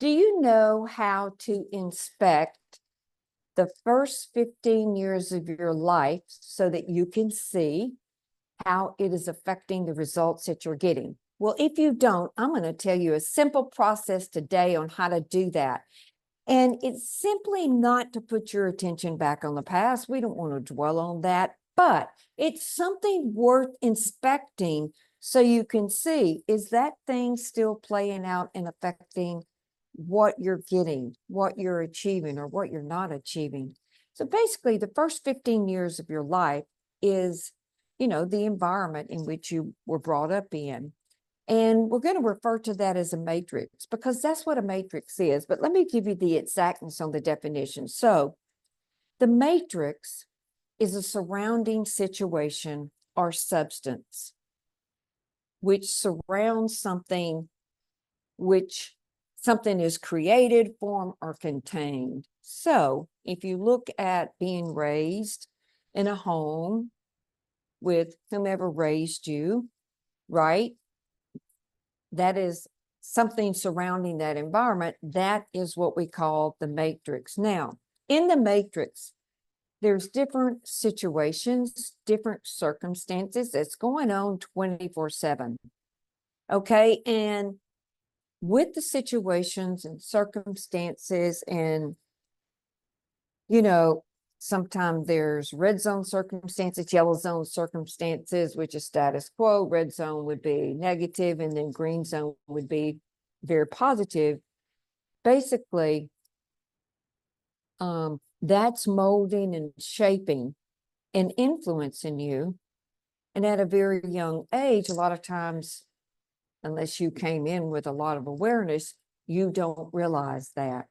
Do you know how to inspect the first 15 years of your life so that you can see how it is affecting the results that you're getting? Well, if you don't, I'm going to tell you a simple process today on how to do that. And it's simply not to put your attention back on the past. We don't want to dwell on that, but it's something worth inspecting so you can see, is that thing still playing out and affecting what you're getting, what you're achieving, or what you're not achieving? So basically, the first 15 years of your life is, the environment in which you were brought up in. And we're going to refer to that as a matrix because that's what a matrix is. But let me give you the exactness on the definition. So the matrix is a surrounding situation or substance which surrounds something, which something is created, formed, or contained. So if you look at being raised in a home with whomever raised you, right? That is something surrounding that environment. That is what we call the matrix. Now, in the matrix, there's different situations, different circumstances that's going on 24/7. Okay. And with the situations and circumstances, and, sometimes there's red zone circumstances, yellow zone circumstances, which is status quo. Red zone would be negative, and then green zone would be very positive. Basically, that's molding and shaping and influencing you. And at a very young age, a lot of times, unless you came in with a lot of awareness, you don't realize that.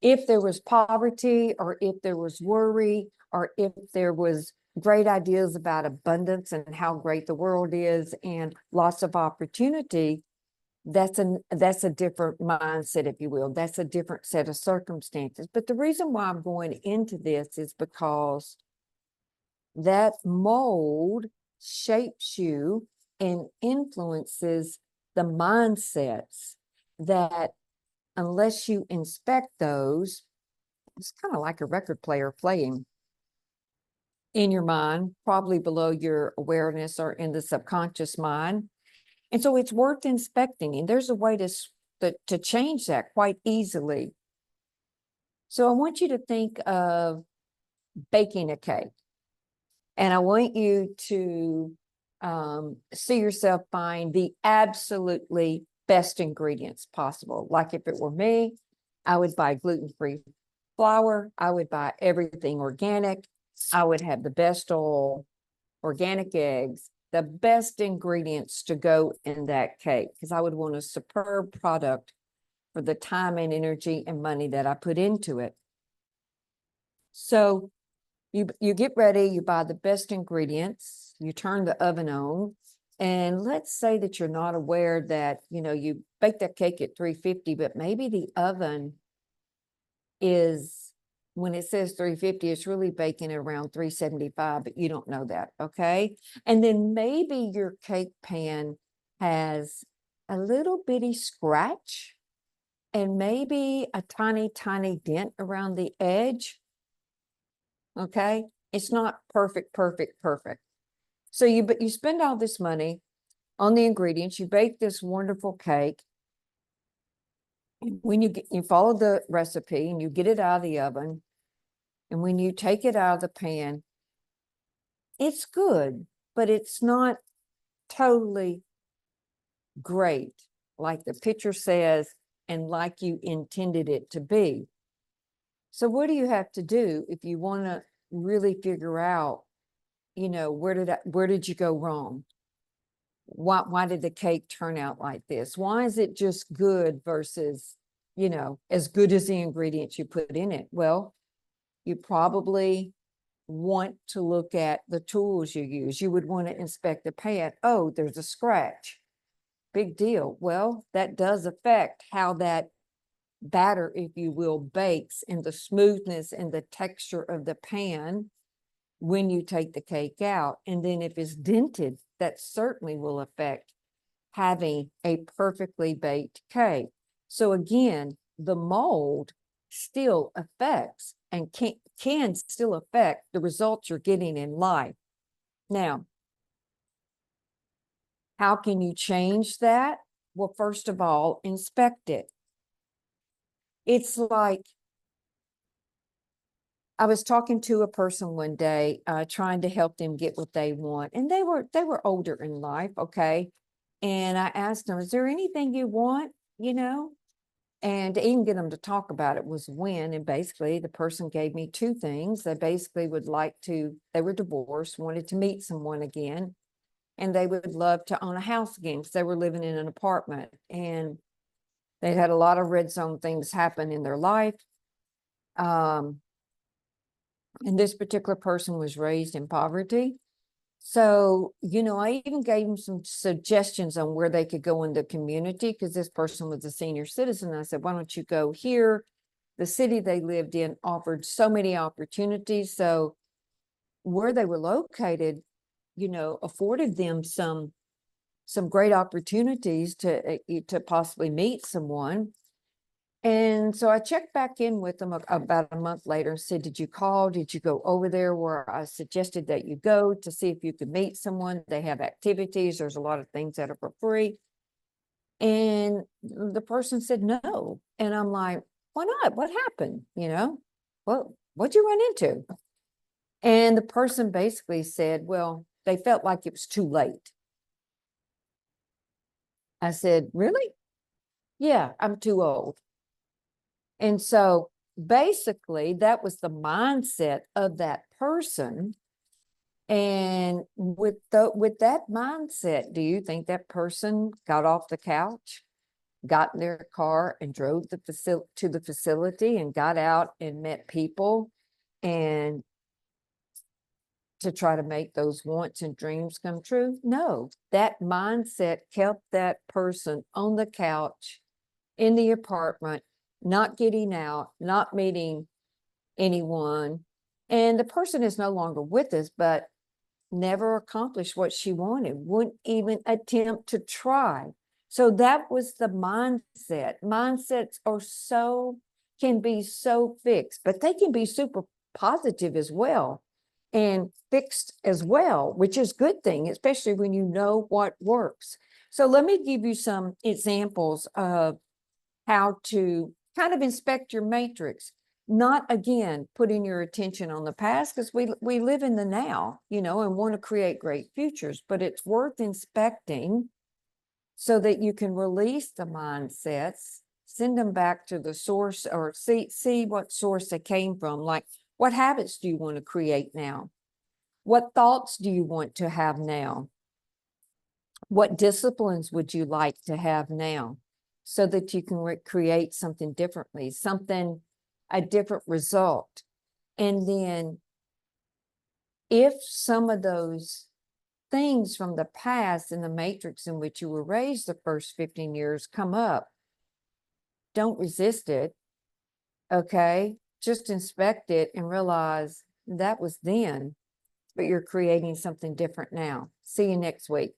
If there was poverty, or if there was worry, or if there was great ideas about abundance and how great the world is and lots of opportunity, that's a different mindset, if you will. That's a different set of circumstances. But the reason why I'm going into this is because that mold shapes you and influences the mindsets that, unless you inspect those, it's kind of like a record player playing in your mind, probably below your awareness or in the subconscious mind. And so it's worth inspecting. And there's a way to change that quite easily. So I want you to think of baking a cake. And I want you to see yourself buying the absolutely best ingredients possible. Like if it were me, I would buy gluten-free flour. I would buy everything organic. I would have the best oil, organic eggs, the best ingredients to go in that cake, because I would want a superb product for the time and energy and money that I put into it. So you get ready, you buy the best ingredients, you turn the oven on, and let's say that you're not aware that, you bake that cake at 350, but maybe the oven is, when it says 350, it's really baking at around 375, but you don't know that, okay? And then maybe your cake pan has a little bitty scratch and maybe a tiny, tiny dent around the edge. Okay, it's not perfect. So you spend all this money on the ingredients, you bake this wonderful cake. When you follow the recipe and you get it out of the oven, and when you take it out of the pan, it's good, but it's not totally great like the picture says and like you intended it to be. So what do you have to do if you want to really figure out, where did you go wrong? Why did the cake turn out like this? Why is it just good versus, as good as the ingredients you put in it? Well, you probably want to look at the tools you use. You would want to inspect the pan. Oh, there's a scratch. Big deal. Well, that does affect how that batter, if you will, bakes, and the smoothness and the texture of the pan when you take the cake out. And then if it's dented, that certainly will affect having a perfectly baked cake. So again, the mold still affects and can still affect the results you're getting in life. Now, how can you change that? Well, first of all, inspect it. It's like, I was talking to a person one day, trying to help them get what they want. And they were older in life, okay? And I asked them, is there anything you want, you know? And to even get them to talk about it was when, and basically the person gave me two things. They basically would like to, they were divorced, wanted to meet someone again, and they would love to own a house again because they were living in an apartment. And they had a lot of red zone things happen in their life. And this particular person was raised in poverty. So, I even gave them some suggestions on where they could go in the community because this person was a senior citizen. I said, why don't you go here? The city they lived in offered so many opportunities. So where they were located, afforded them some great opportunities to possibly meet someone. And so I checked back in with them about a month later and said, did you call? Did you go over there where I suggested that you go to see if you could meet someone? They have activities. There's a lot of things that are for free. And the person said no. And I'm like, why not? What happened? Well, what'd you run into? And the person basically said, well, they felt like it was too late. I said, really? Yeah, I'm too old. And so basically that was the mindset of that person. And with that mindset, do you think that person got off the couch, got in their car and drove to the facility and got out and met people and to try to make those wants and dreams come true? No, that mindset kept that person on the couch in the apartment, not getting out, not meeting anyone. And the person is no longer with us, but never accomplished what she wanted, wouldn't even attempt to try. So that was the mindset. Mindsets can be so fixed, but they can be super positive as well and fixed as well, which is a good thing, especially when you know what works. So let me give you some examples of how to kind of inspect your matrix. Not again putting your attention on the past, because we live in the now, and want to create great futures, but it's worth inspecting so that you can release the mindsets, send them back to the source, or see what source they came from. Like, what habits do you want to create now? What thoughts do you want to have now? What disciplines would you like to have now, so that you can create something differently, a different result? And then if some of those things from the past in the matrix in which you were raised the first 15 years come up, don't resist it. Okay. Just inspect it and realize that was then, but you're creating something different now. See you next week.